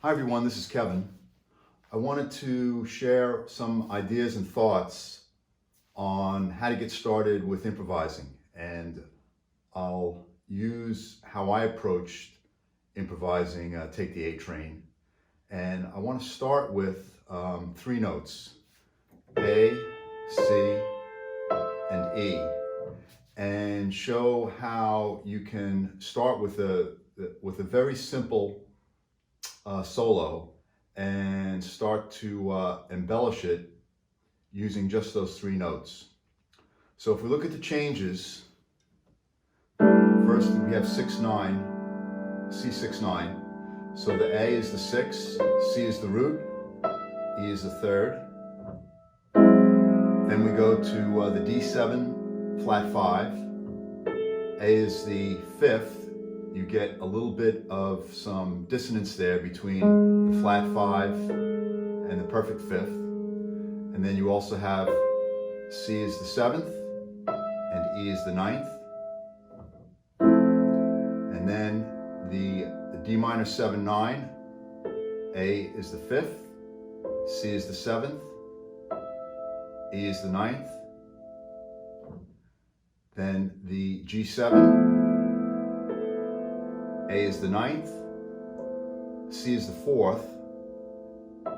Hi everyone, this is Kevin. I wanted to share some ideas and thoughts on how to get started with improvising, and I'll use how I approached improvising, Take the A Train. And I want to start with three notes, A, C, and E, and show how you can start with a very simple solo and start to embellish it using just those three notes. So if we look at the changes, first we have 6-9, C6-9. So the A is the 6, C is the root, E is the third. Then we go to the D7 flat 5. A is the 5th. You get a little bit of some dissonance there between the flat 5 and the perfect 5th. And then you also have C is the 7th and E is the 9th. And then the D minor 7-9, A is the 5th, C is the 7th, E is the 9th. Then the G7, A is the 9th, C is the 4th,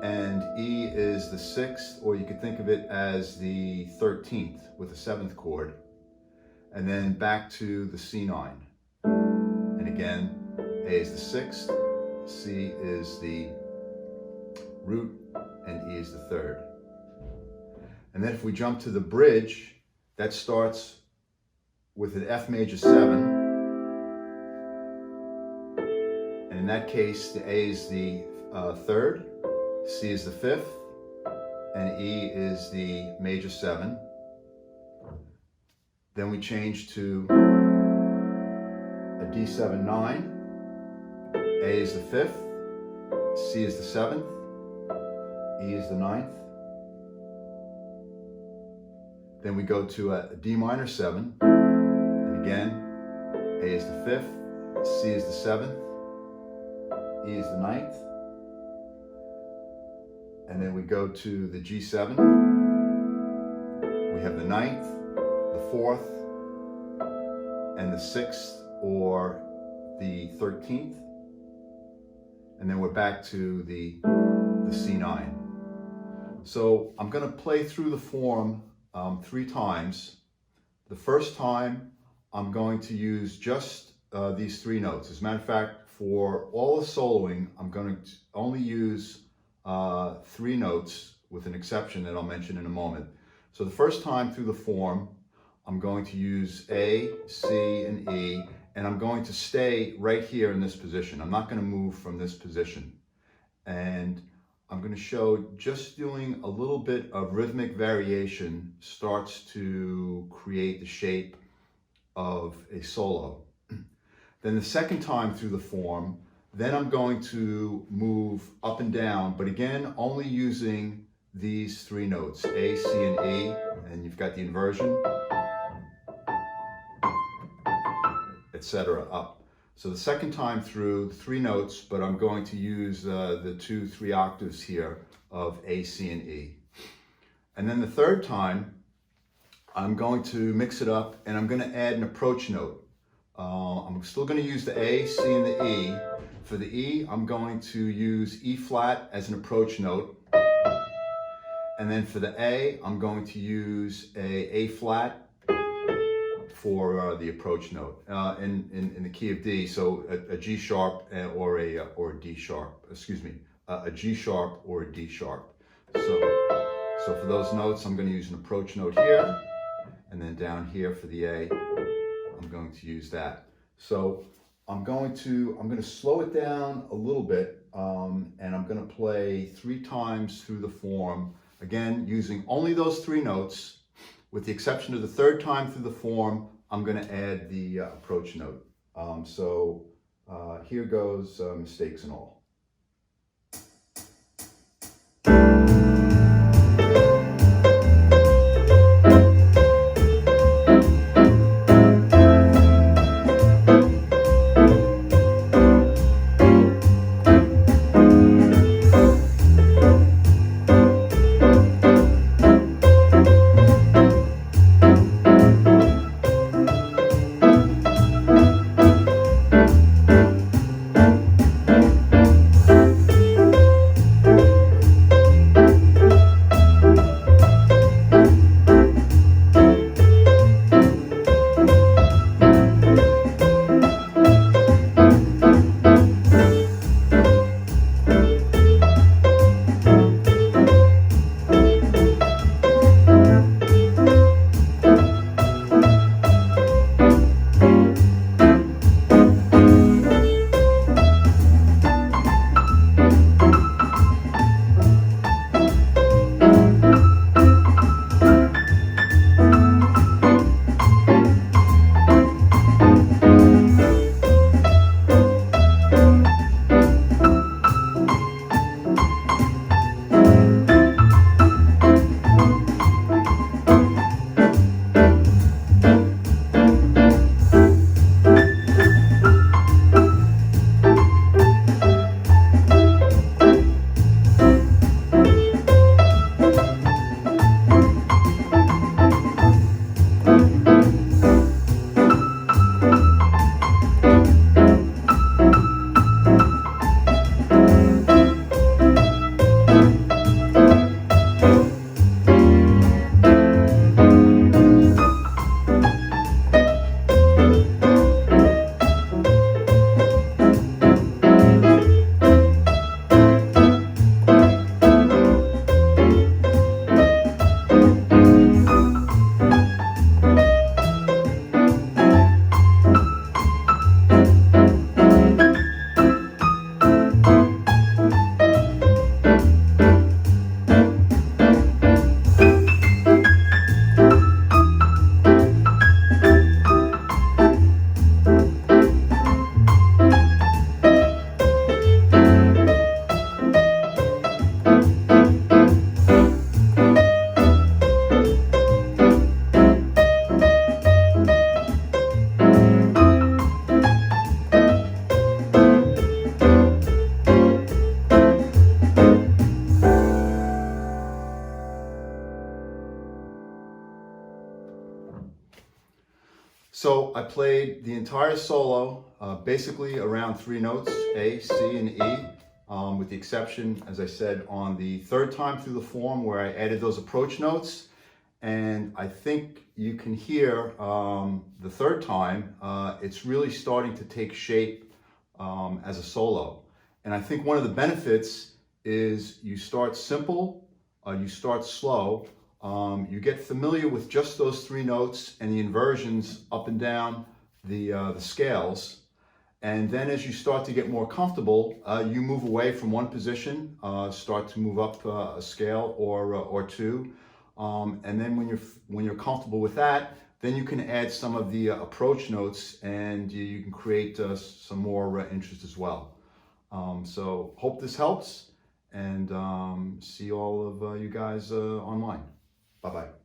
and E is the 6th, or you could think of it as the 13th with the 7th chord. And then back to the C9. And again, A is the 6th, C is the root, and E is the 3rd. And then if we jump to the bridge, that starts with an F major 7. And in that case, the A is the 3rd, C is the 5th, and E is the major 7. Then we change to a D7-9. A is the 5th, C is the 7th, E is the 9th. Then we go to a D minor 7, and again, A is the 5th, C is the 7th, E is the 9th. And then we go to the G7. We have the 9th, the 4th, and the 6th, or the 13th. And then we're back to the C9. So I'm going to play through the form 3 times. The first time I'm going to use just these 3 notes. As a matter of fact, for all the soloing, I'm going to only use 3 notes, with an exception that I'll mention in a moment. So the first time through the form, I'm going to use A, C, and E, and I'm going to stay right here in this position. I'm not going to move from this position. And I'm going to show just doing a little bit of rhythmic variation starts to create the shape of a solo. Then the second time through the form, then I'm going to move up and down, but again, only using these 3 notes, A, C, and E, and you've got the inversion, etc. up. So the second time through, 3 notes, but I'm going to use the 2-3 octaves here of A, C, and E. And then the third time, I'm going to mix it up, and I'm going to add an approach note. I'm still going to use the A, C, and the E. For the E, I'm going to use E flat as an approach note. And then for the A, I'm going to use A flat for the approach note in the key of D. So a G sharp or a D sharp, excuse me, a G sharp or a D sharp. So for those notes, I'm going to use an approach note here, and then down here for the A, I'm going to use that. So I'm going to slow it down a little bit, and I'm going to play 3 times through the form, again using only those 3 notes, with the exception of the third time through the form. I'm going to add the approach note. Here goes, mistakes and all. So I played the entire solo, basically around 3 notes, A, C, and E, with the exception, as I said, on the third time through the form where I added those approach notes. And I think you can hear the third time, it's really starting to take shape as a solo. And I think one of the benefits is you start simple, you start slow, you get familiar with just those 3 notes and the inversions up and down the scales. And then as you start to get more comfortable, you move away from one position, start to move up a scale or 2. And then when you're comfortable with that, then you can add some of the approach notes, and you can create some more interest as well. So hope this helps, and see all of you guys online. Bye-bye.